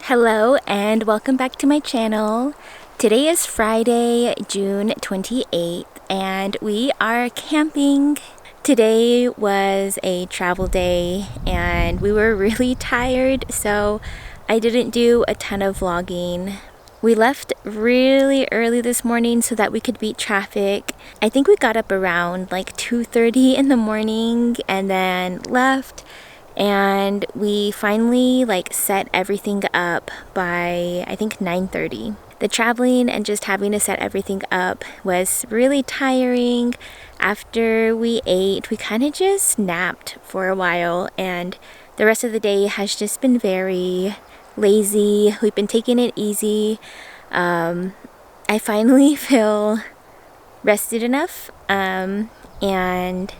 Hello and welcome back to my channel. Today is Friday, June 28th, and we are camping. Today was a travel day and we were really tired, so I didn't do a ton of vlogging. We left really early this morning so that we could beat traffic. I think we got up around like 2:30 in the morning and then left. And we finally set everything up by I think 9:30. The traveling and just having to set everything up was really tiring. After we ate, we kind of just napped for a while, and the rest of the day has just been very lazy. We've been taking it easy. I finally feel rested enough, and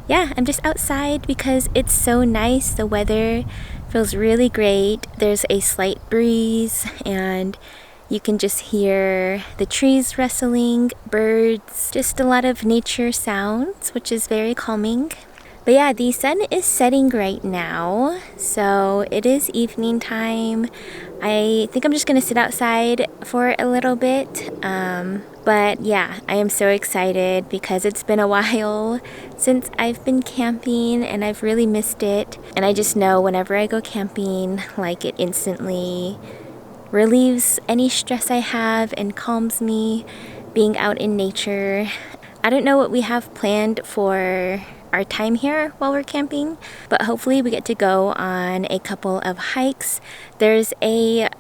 yeah, I'm just outside because it's so nice. The weather feels really great. There's a slight breeze and you can just hear the trees rustling, birds, just a lot of nature sounds, which is very calming. But yeah, the sun is setting right now, so it is evening time. I think I'm just gonna sit outside for a little bit. But yeah, I am so excited because it's been a while since I've been camping and I've really missed it. And I just know whenever I go camping, it instantly relieves any stress I have and calms me being out in nature. I don't know what we have planned for our time here while we're camping, but hopefully we get to go on a couple of hikes. There's a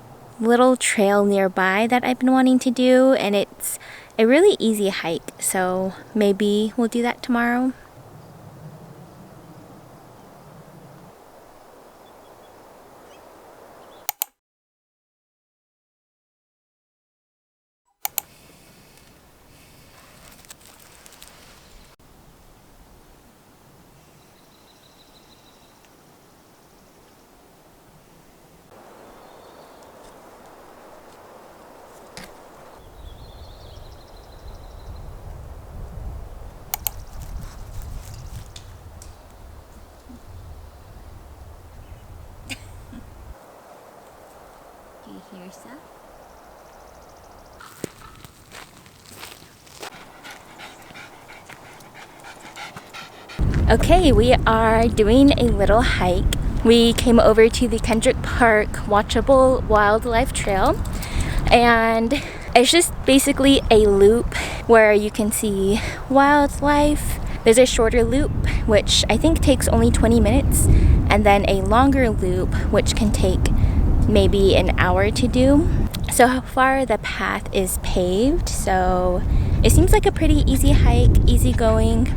little trail nearby that I've been wanting to do, and it's a really easy hike, so maybe we'll do that tomorrow. Do you hear stuff? Okay, we are doing a little hike. We came over to the Kendrick Park Watchable Wildlife Trail, and it's just basically a loop where you can see wildlife. There's a shorter loop, which I think takes only 20 minutes, and then a longer loop, which can take maybe an hour to do. So far the path is paved, so it seems like a pretty easy hike, easy going.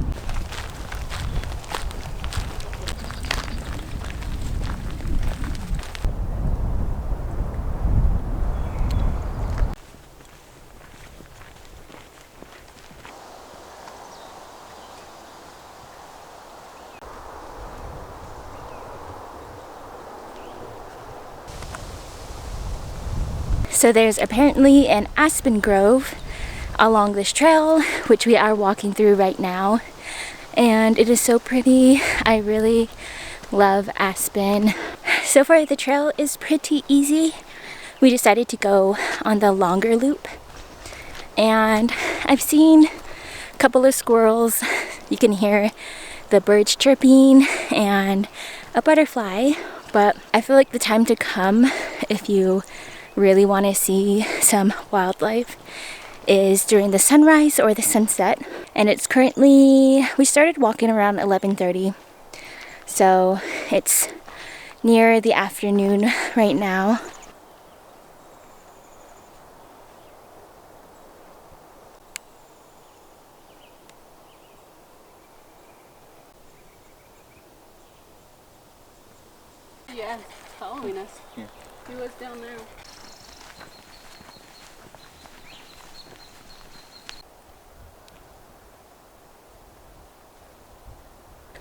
So there's apparently an aspen grove along this trail, which we are walking through right now. And it is so pretty. I really love Aspen. So far the trail is pretty easy. We decided to go on the longer loop. And I've seen a couple of squirrels. You can hear the birds chirping and a butterfly. But I feel like the time to come if you really want to see some wildlife is during the sunrise or the sunset. And it's currently, we started walking around 11:30, so it's near the afternoon right now. Yeah, following us. Yeah. He was down there.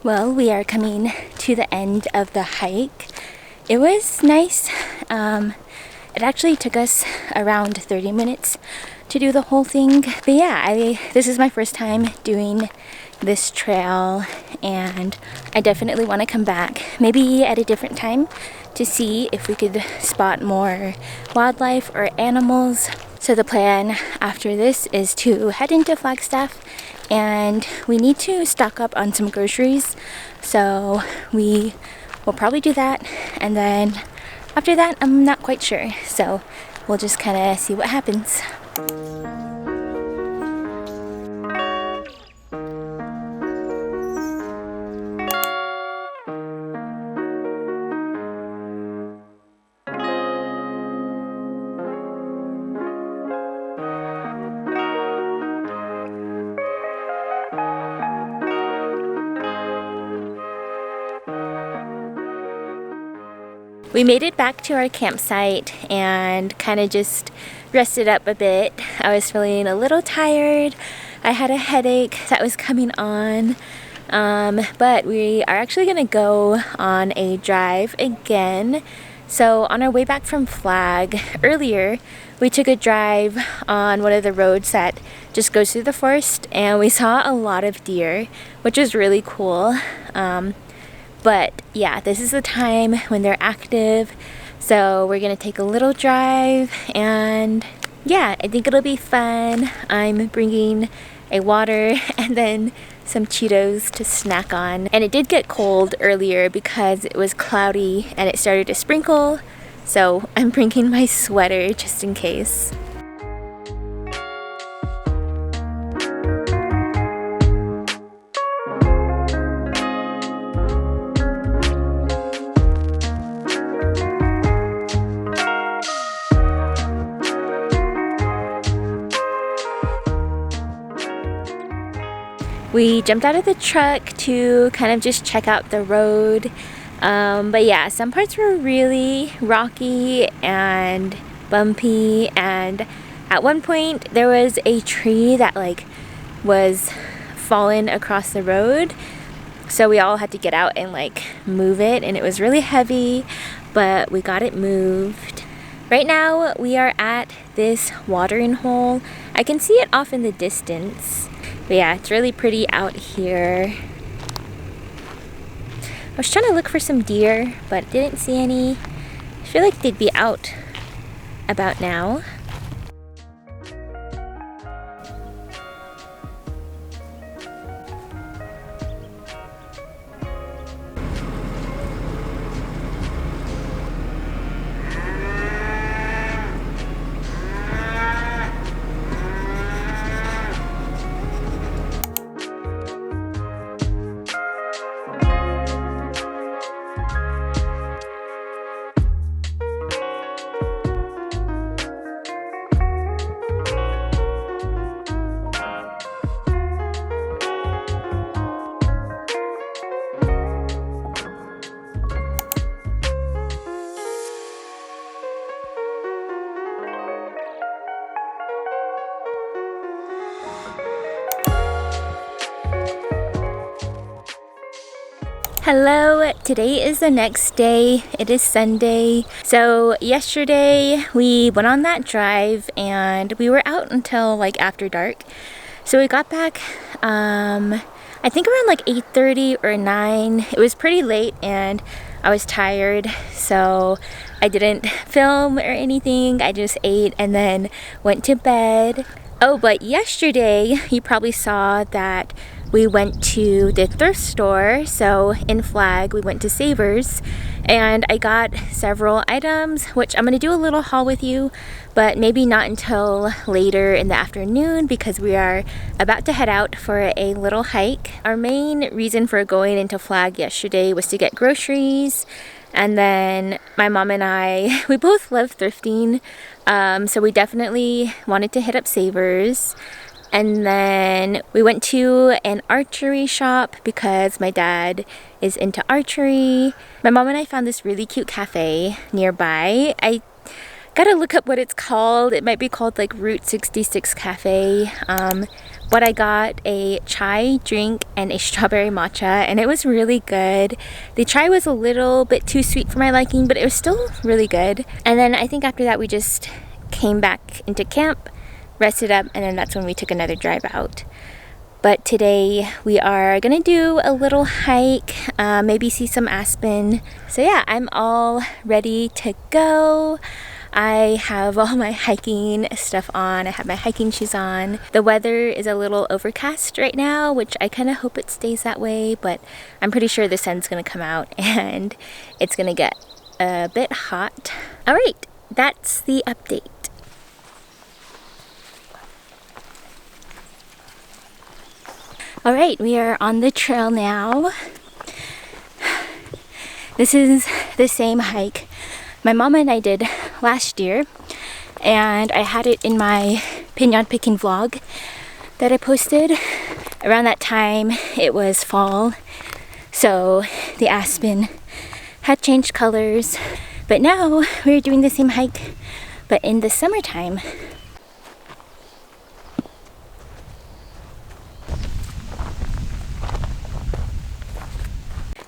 Well, we are coming to the end of the hike. It was nice. It actually took us around 30 minutes to do the whole thing. But yeah, this is my first time doing this trail, and I definitely want to come back, maybe at a different time to see if we could spot more wildlife or animals. So the plan after this is to head into Flagstaff, and we need to stock up on some groceries. So we will probably do that, and then after that I'm not quite sure. So we'll just kind of see what happens. We made it back to our campsite and kind of just rested up a bit. I was feeling a little tired. I had a headache that was coming on. But we are actually gonna go on a drive again. So on our way back from Flag, earlier we took a drive on one of the roads that just goes through the forest, and we saw a lot of deer, which was really cool. But yeah, this is the time when they're active. So we're gonna take a little drive, and yeah, I think it'll be fun. I'm bringing a water and then some Cheetos to snack on. And it did get cold earlier because it was cloudy and it started to sprinkle. So I'm bringing my sweater just in case. We jumped out of the truck to kind of just check out the road. But yeah, some parts were really rocky and bumpy, and at one point there was a tree that like was fallen across the road. So we all had to get out and like move it, and it was really heavy, but we got it moved. Right now we are at this watering hole. I can see it off in the distance. But yeah, it's really pretty out here. I was trying to look for some deer, but didn't see any. I feel like they'd be out about now. Hello, today is the next day. It is Sunday. So yesterday we went on that drive and we were out until like after dark. So we got back I think around like 8:30 or 9. It was pretty late and I was tired, so I didn't film or anything. I just ate and then went to bed. Oh, but yesterday you probably saw that we went to the thrift store. So in Flag, we went to Savers and I got several items, which I'm gonna do a little haul with you, but maybe not until later in the afternoon because we are about to head out for a little hike. Our main reason for going into Flag yesterday was to get groceries. And then my mom and I, we both love thrifting. So we definitely wanted to hit up Savers. And then we went to an archery shop because my dad is into archery. My mom and I found this really cute cafe nearby. I gotta look up what it's called. It might be called like Route 66 Cafe. But I got a chai drink and a strawberry matcha, and it was really good. The chai was a little bit too sweet for my liking, but it was still really good. And then I think after that we just came back into camp, rested up, and then that's when we took another drive out. But today we are gonna do a little hike, maybe see some Aspen. So yeah, I'm all ready to go. I have all my hiking stuff on. I have my hiking shoes on. The weather is a little overcast right now, which I kind of hope it stays that way, but I'm pretty sure the sun's gonna come out and it's gonna get a bit hot. All right, that's the update. All right, we are on the trail now. This is the same hike my mom and I did last year, and I had it in my pinyon picking vlog that I posted. Around that time, it was fall, so the aspen had changed colors. But now we're doing the same hike, but in the summertime.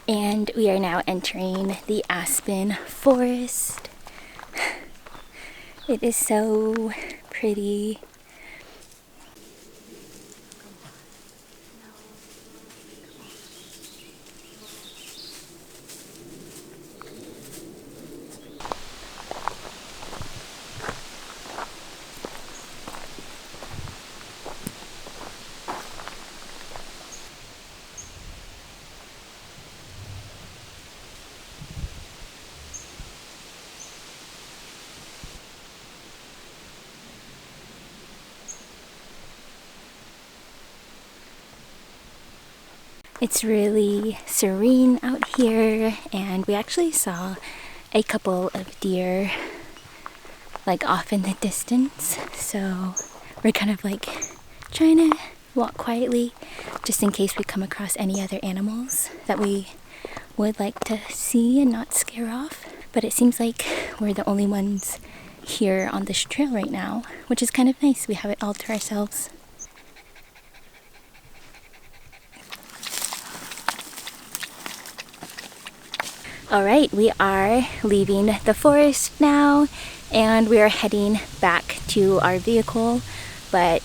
And we are now entering the aspen forest. It is so pretty. It's really serene out here, and we actually saw a couple of deer like off in the distance, so we're kind of like trying to walk quietly just in case we come across any other animals that we would like to see and not scare off. But it seems like we're the only ones here on this trail right now, which is kind of nice. We have it all to ourselves. All right, we are leaving the forest now, and we are heading back to our vehicle, but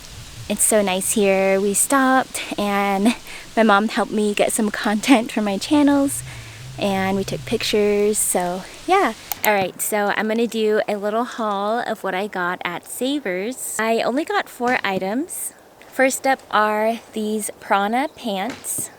it's so nice here. We stopped, and my mom helped me get some content for my channels, and we took pictures, so yeah. All right, so I'm gonna do a little haul of what I got at Savers. I only got 4 items. First up are these Prana pants.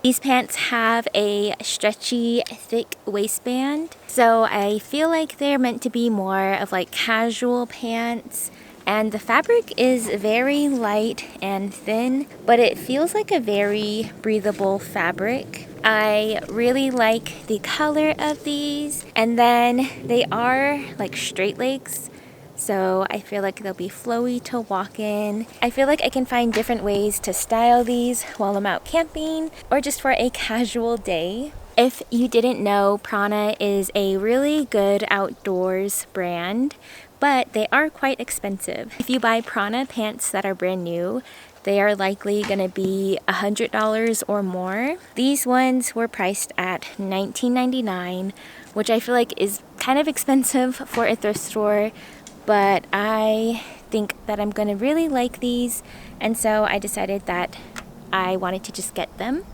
These pants have a stretchy, thick waistband, so I feel like they're meant to be more of like casual pants. And the fabric is very light and thin, but it feels like a very breathable fabric. I really like the color of these, and then they are like straight legs. So I feel like they'll be flowy to walk in. I feel like I can find different ways to style these while I'm out camping or just for a casual day. If you didn't know, Prana is a really good outdoors brand, but they are quite expensive. If you buy Prana pants that are brand new, they are likely gonna be $100 or more. These ones were priced at $19.99, which I feel like is kind of expensive for a thrift store, but I think that I'm gonna really like these, and so I decided that I wanted to just get them.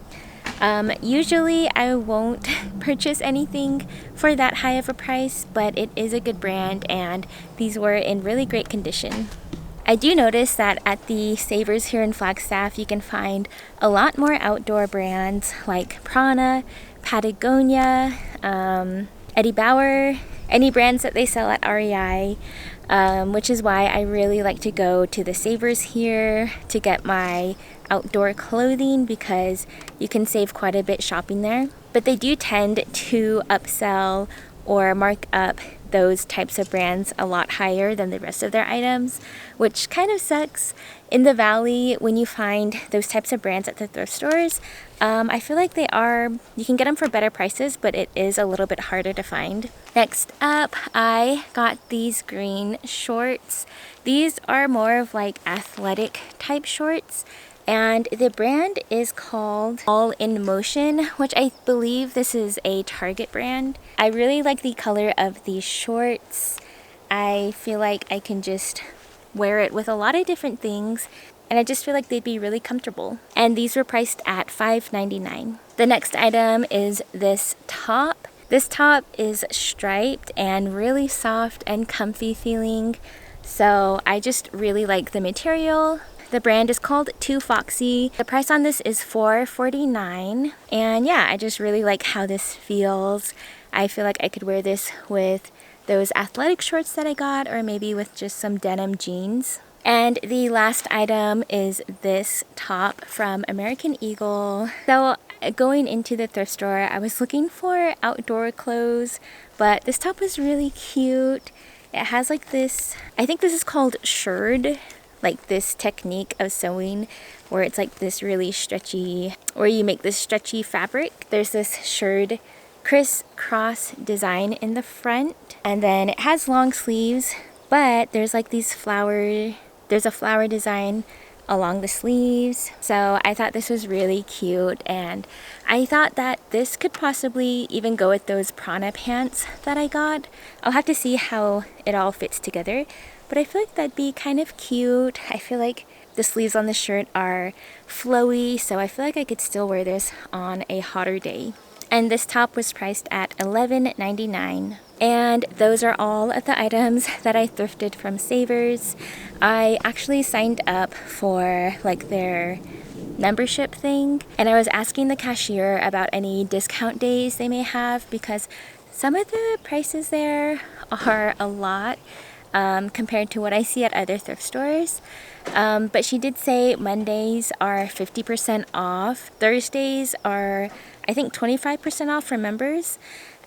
Usually I won't purchase anything for that high of a price, but it is a good brand, and these were in really great condition. I do notice that at the Savers here in Flagstaff, you can find a lot more outdoor brands like Prana, Patagonia, Eddie Bauer, any brands that they sell at REI, which is why I really like to go to the Savers here to get my outdoor clothing, because you can save quite a bit shopping there. But they do tend to upsell or mark up those types of brands a lot higher than the rest of their items, which kind of sucks. In the Valley, when you find those types of brands at the thrift stores, I feel like you can get them for better prices, but it is a little bit harder to find. Next up, I got these green shorts. These are more of like athletic type shorts, and the brand is called All in Motion, which I believe this is a Target brand. I really like the color of these shorts. I feel like I can just wear it with a lot of different things. and I just feel like they'd be really comfortable. And these were priced at $5.99. The next item is this top. This top is striped and really soft and comfy feeling. So I just really like the material. The brand is called Too Foxy. The price on this is $4.49. And yeah, I just really like how this feels. I feel like I could wear this with those athletic shorts that I got, or maybe with just some denim jeans. And the last item is this top from American Eagle. So going into the thrift store, I was looking for outdoor clothes, but this top was really cute. It has like this, I think this is called shirred, like this technique of sewing where it's like this really stretchy, where you make this stretchy fabric. There's this shirred crisscross design in the front, and then it has long sleeves, but there's like these there's a flower design along the sleeves. So I thought this was really cute, and I thought that this could possibly even go with those prana pants that I got. I'll have to see how it all fits together, but I feel like that'd be kind of cute. I feel like the sleeves on the shirt are flowy, so I feel like I could still wear this on a hotter day. And this top was priced at $11.99. And those are all of the items that I thrifted from Savers. I actually signed up for like their membership thing, and I was asking the cashier about any discount days they may have, because some of the prices there are a lot compared to what I see at other thrift stores. But she did say Mondays are 50% off. Thursdays are, I think, 25% off for members.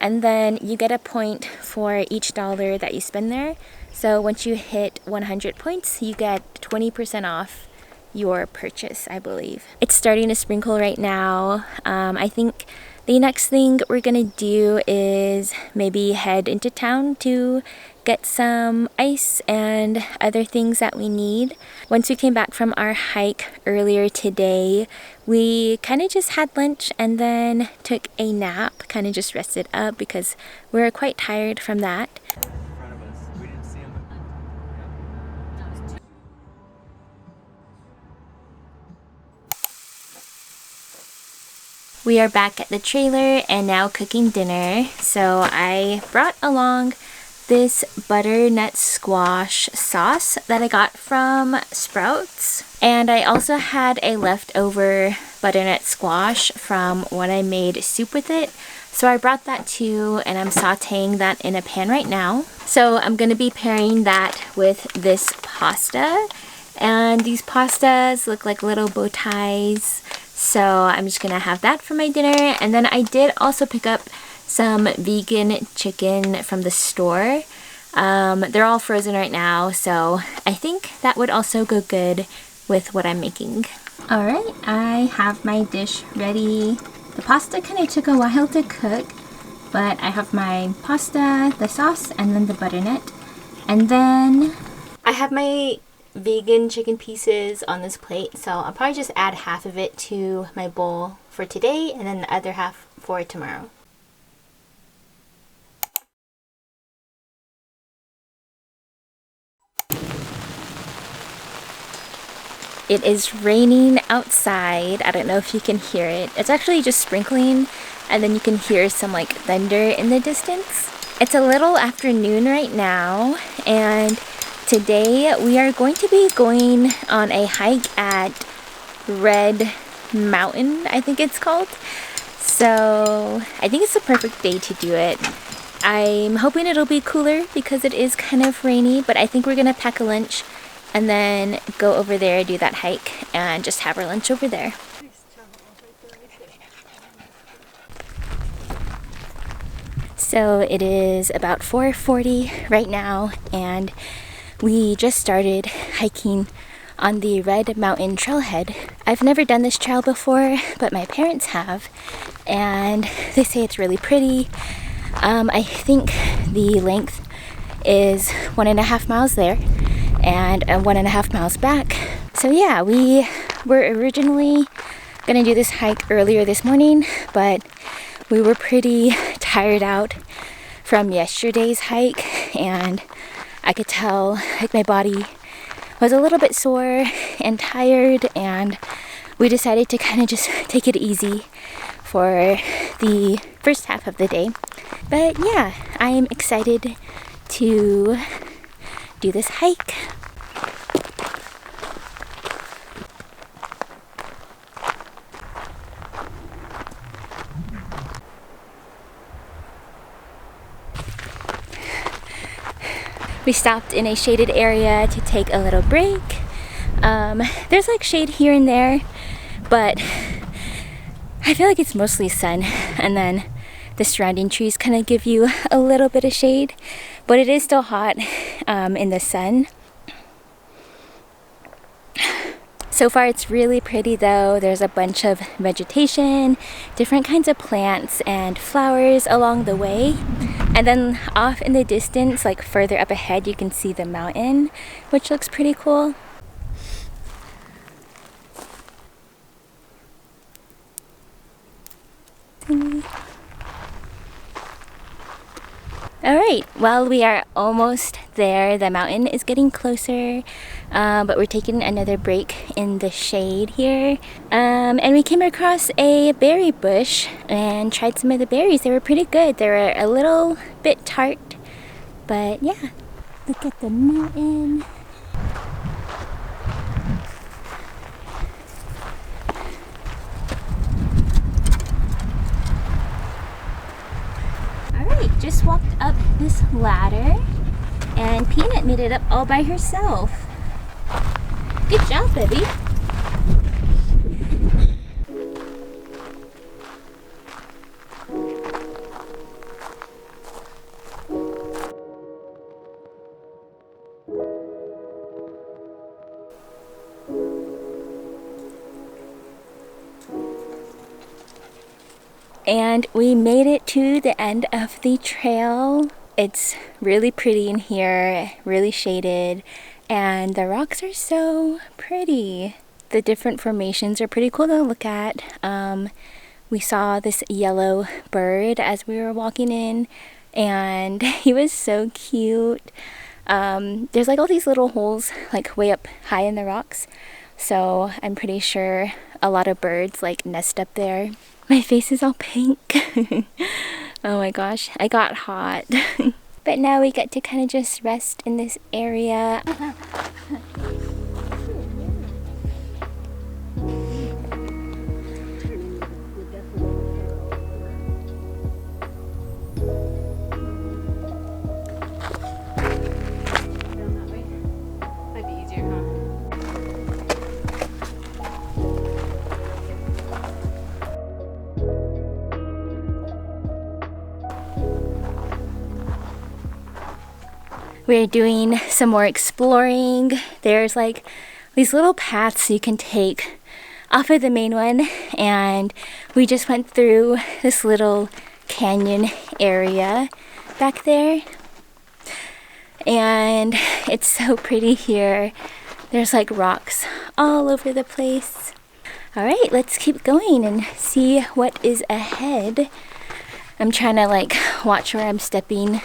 And then you get a point for each dollar that you spend there. So once you hit 100 points, you get 20% off your purchase, I believe. It's starting to sprinkle right now. I think the next thing we're gonna do is maybe head into town to get some ice and other things that we need. Once we came back from our hike earlier today, we kind of just had lunch and then took a nap, kind of just rested up because we were quite tired from that. We are back at the trailer and now cooking dinner. So I brought along this butternut squash sauce that I got from Sprouts. And I also had a leftover butternut squash from when I made soup with it. So I brought that too, and I'm sauteing that in a pan right now. So I'm gonna be pairing that with this pasta. And these pastas look like little bow ties. So I'm just gonna have that for my dinner. And then I did also pick up some vegan chicken from the store. They're all frozen right now, so I think that would also go good with what I'm making. Alright, I have my dish ready. The pasta kind of took a while to cook, but I have my pasta, the sauce, and then the butternut. And then I have my vegan chicken pieces on this plate, so I'll probably just add half of it to my bowl for today and then the other half for tomorrow. It is raining outside. I don't know if you can hear it. It's actually just sprinkling, and then you can hear some like thunder in the distance. It's a little afternoon right now, and today we are going to be going on a hike at Red Mountain, I think it's called. So I think it's the perfect day to do it. I'm hoping it'll be cooler because it is kind of rainy, but I think we're gonna pack a lunch and then go over there, do that hike, and just have our lunch over there. So it is about 4:40 right now, and we just started hiking on the Red Mountain trailhead. I've never done this trail before, but my parents have, and they say it's really pretty. I think the length is 1.5 miles there and 1.5 miles back. So yeah, we were originally gonna do this hike earlier this morning, but we were pretty tired out from yesterday's hike, and I could tell like my body was a little bit sore and tired, and we decided to kind of just take it easy for the first half of the day. But yeah, I am excited to do this hike. We stopped in a shaded area to take a little break. There's like shade here and there, but I feel like it's mostly sun, and then the surrounding trees kind of give you a little bit of shade, but it is still hot in the sun. So far it's really pretty though. There's a bunch of vegetation, different kinds of plants and flowers along the way. And then off in the distance, like further up ahead, you can see the mountain, which looks pretty cool. Alright, well, we are almost there. The mountain is getting closer, but we're taking another break in the shade here. And we came across a berry bush and tried some of the berries. They were pretty good. They were a little bit tart, but yeah, look at the mountain. Just walked up this ladder, and Peanut made it up all by herself. Good job, baby. And we made it to the end of the trail. It's really pretty in here, really shaded, and the rocks are so pretty. The different formations are pretty cool to look at. We saw this yellow bird as we were walking in, and he was so cute. There's like all these little holes like way up high in the rocks, so I'm pretty sure a lot of birds like nest up there. My face is all pink. Oh my gosh, I got hot. But now we get to kind of just rest in this area. We're doing some more exploring. There's like these little paths you can take off of the main one, and we just went through this little canyon area back there, and it's so pretty here. There's like rocks all over the place. All right, let's keep going and see what is ahead. I'm trying to like watch where I'm stepping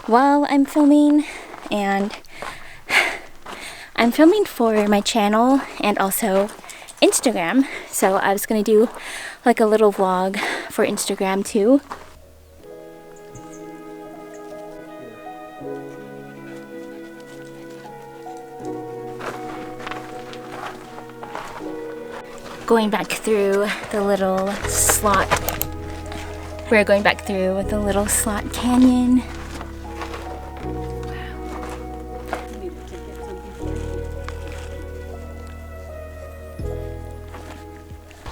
while I'm filming, and I'm filming for my channel and also Instagram, so I was gonna do like a little vlog for Instagram too. Going back through the little slot. We're going back through the little slot canyon.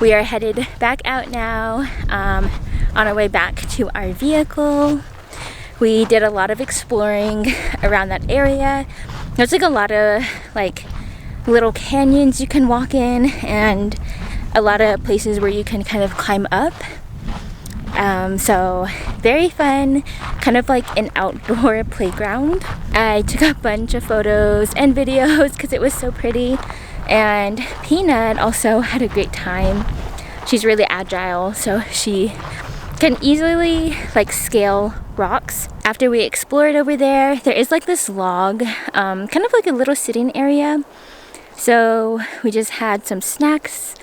We are headed back out now, on our way back to our vehicle. We did a lot of exploring around that area. There's like a lot of like little canyons you can walk in, and a lot of places where you can kind of climb up. So very fun, kind of like an outdoor playground. I took a bunch of photos and videos because it was so pretty, and Peanut also had a great time. She's really agile, so she can easily like scale rocks. After we explored over there, there is like this log, kind of like a little sitting area. So we just had some snacks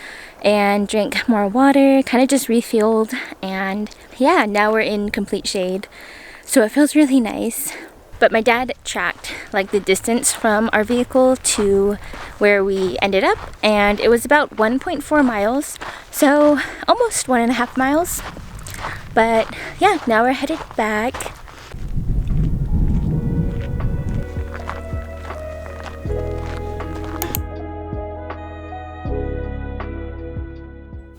and drank more water, kind of just refueled, and yeah, now we're in complete shade. So it feels really nice. But my dad tracked like the distance from our vehicle to where we ended up, and it was about 1.4 miles, so almost 1.5 miles. But yeah, now we're headed back.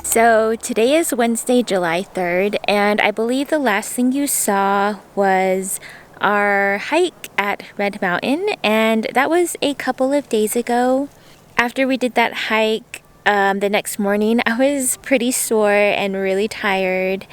So today is Wednesday, July 3rd, and I believe the last thing you saw was our hike at Red Mountain, and that was a couple of days ago. After we did that hike, the next morning I was pretty sore and really tired.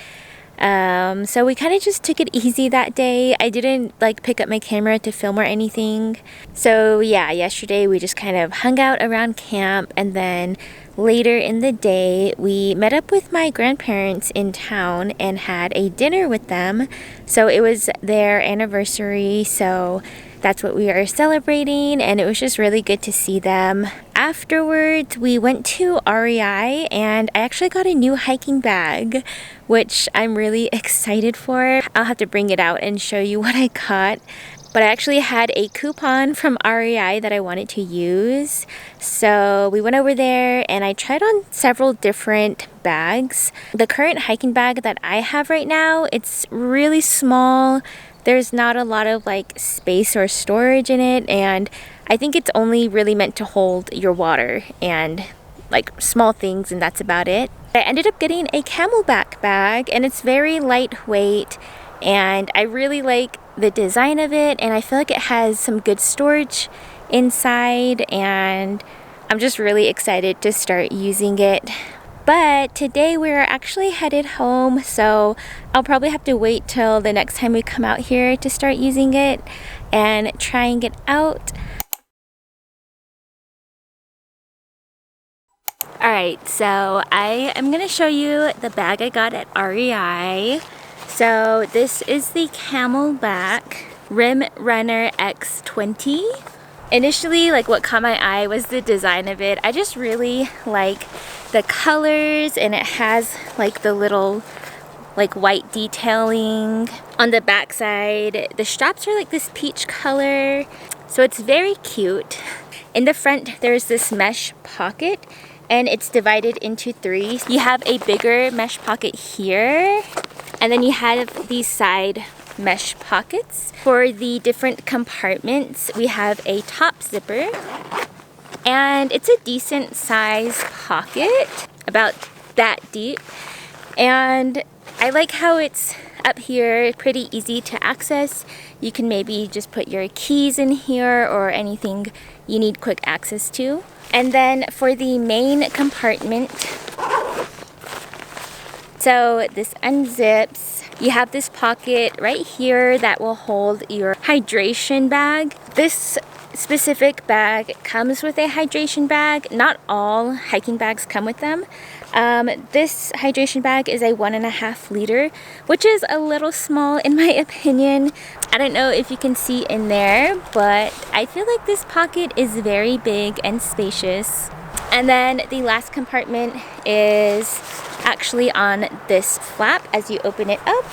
So we kind of just took it easy that day. I didn't like pick up my camera to film or anything. So yeah, yesterday we just kind of hung out around camp, and then later in the day we met up with my grandparents in town and had a dinner with them. So it was their anniversary, so that's what we are celebrating, and it was just really good to see them. Afterwards, we went to REI, and I actually got a new hiking bag, which I'm really excited for. I'll have to bring it out and show you what I got. But I actually had a coupon from REI that I wanted to use. So we went over there and I tried on several different bags. The current hiking bag that I have right now, it's really small. There's not a lot of like space or storage in it, and I think it's only really meant to hold your water and like small things, and that's about it. I ended up getting a Camelbak bag, and it's very lightweight, and I really like the design of it, and I feel like it has some good storage inside, and I'm just really excited to start using it. But today we're actually headed home, so I'll probably have to wait till the next time we come out here to start using it and trying it out. Alright, so I am going to show you the bag I got at REI. So this is the Camelbak Rim Runner X20. Initially, like what caught my eye was the design of it. I just really like the colors, and it has like the little like white detailing on the back side. The straps are like this peach color, so it's very cute. In the front there's this mesh pocket, and it's divided into three. You have a bigger mesh pocket here, and then you have these side mesh pockets. For the different compartments, we have a top zipper, and it's a decent size pocket, about that deep. And I like how it's up here, pretty easy to access. You can maybe just put your keys in here or anything you need quick access to. And then for the main compartment, so this unzips. You have this pocket right here that will hold your hydration bag. This specific bag comes with a hydration bag. Not all hiking bags come with them. This hydration bag is a 1.5 liter, which is a little small in my opinion. I don't know if you can see in there, but I feel like this pocket is very big and spacious. And then the last compartment is actually on this flap. As you open it up,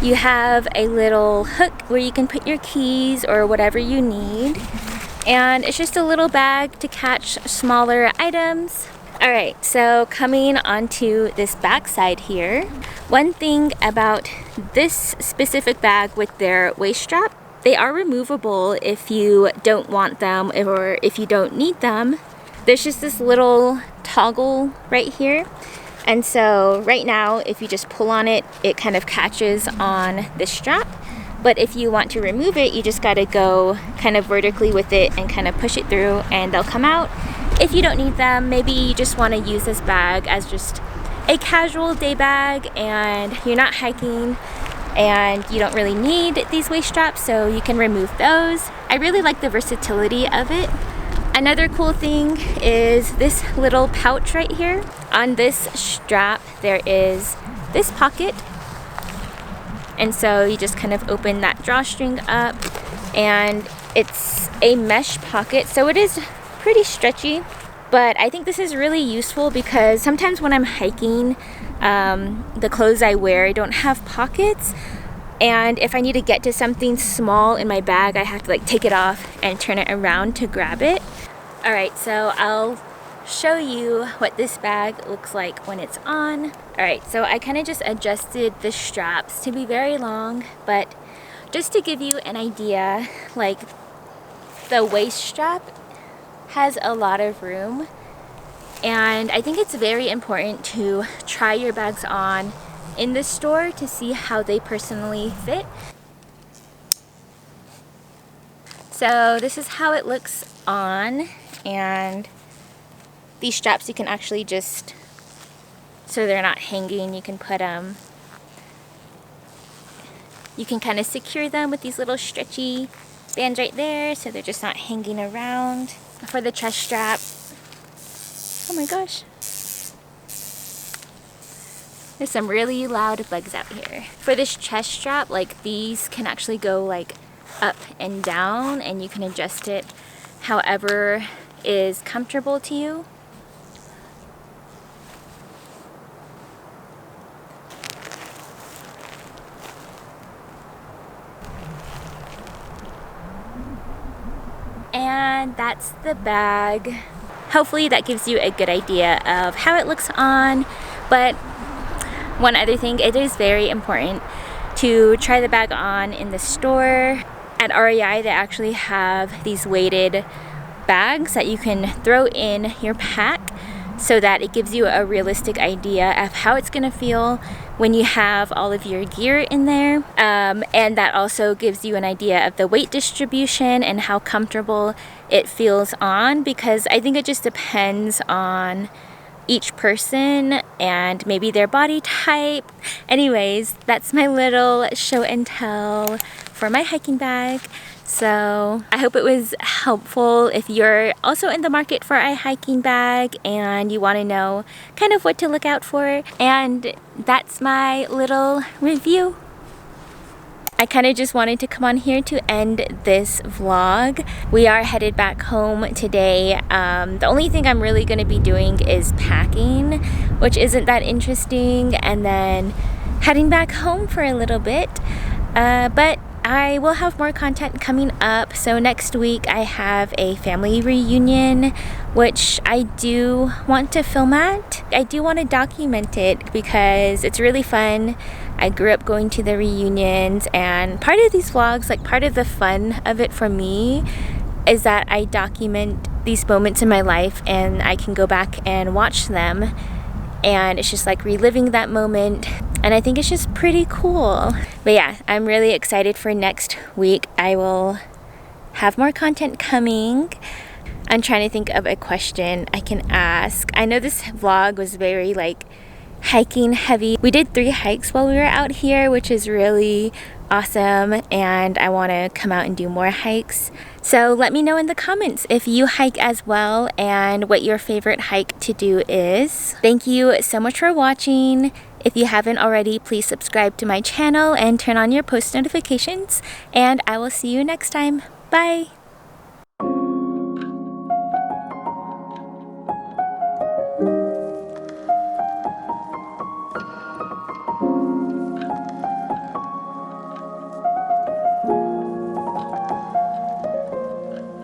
you have a little hook where you can put your keys or whatever you need, and it's just a little bag to catch smaller items. Alright, so coming onto this back side here, one thing about this specific bag with their waist strap, they are removable if you don't want them or if you don't need them. There's just this little toggle right here, and so right now if you just pull on it, it kind of catches on the strap. But if you want to remove it, you just gotta go kind of vertically with it and kind of push it through, and they'll come out. If you don't need them, maybe you just want to use this bag as just a casual day bag and you're not hiking and you don't really need these waist straps, so you can remove those. I really like the versatility of it. Another cool thing is this little pouch right here. On this strap there is this pocket, and so you just kind of open that drawstring up, and it's a mesh pocket, so it is pretty stretchy. But I think this is really useful because sometimes when I'm hiking, the clothes I wear don't have pockets, and if I need to get to something small in my bag, I have to like take it off and turn it around to grab it. Alright, so I'll show you what this bag looks like when it's on. Alright, so I kind of just adjusted the straps to be very long, but just to give you an idea, like the waist strap has a lot of room, and I think it's very important to try your bags on in the store to see how they personally fit. So this is how it looks on, and these straps you can actually just, so they're not hanging, you can put them, you can kind of secure them with these little stretchy bands right there so they're just not hanging around. For the chest strap, oh my gosh, there's some really loud bugs out here. For this chest strap, like these can actually go like up and down, and you can adjust it however is comfortable to you. And that's the bag. Hopefully that gives you a good idea of how it looks on. But one other thing, it is very important to try the bag on in the store. At REI, they actually have these weighted bags that you can throw in your pack so that it gives you a realistic idea of how it's gonna feel when you have all of your gear in there. And that also gives you an idea of the weight distribution and how comfortable it feels on, because I think it just depends on each person and maybe their body type. Anyways, that's my little show and tell for my hiking bag. So I hope it was helpful if you're also in the market for a hiking bag and you want to know kind of what to look out for. And that's my little review. I kind of just wanted to come on here to end this vlog. We are headed back home today. The only thing I'm really going to be doing is packing, which isn't that interesting, and then heading back home for a little bit. But I will have more content coming up. So next week I have a family reunion, which I do want to film at. I do want to document it because it's really fun. I grew up going to the reunions, and part of these vlogs, like part of the fun of it for me, is that I document these moments in my life and I can go back and watch them, and it's just like reliving that moment, and I think it's just pretty cool. But yeah, I'm really excited for next week. I will have more content coming. I'm trying to think of a question I can ask. I know this vlog was very like hiking heavy. We did 3 hikes while we were out here, which is really awesome, and I want to come out and do more hikes. So let me know in the comments if you hike as well and what your favorite hike to do is. Thank you so much for watching. If you haven't already, please subscribe to my channel and turn on your post notifications, and I will see you next time. Bye!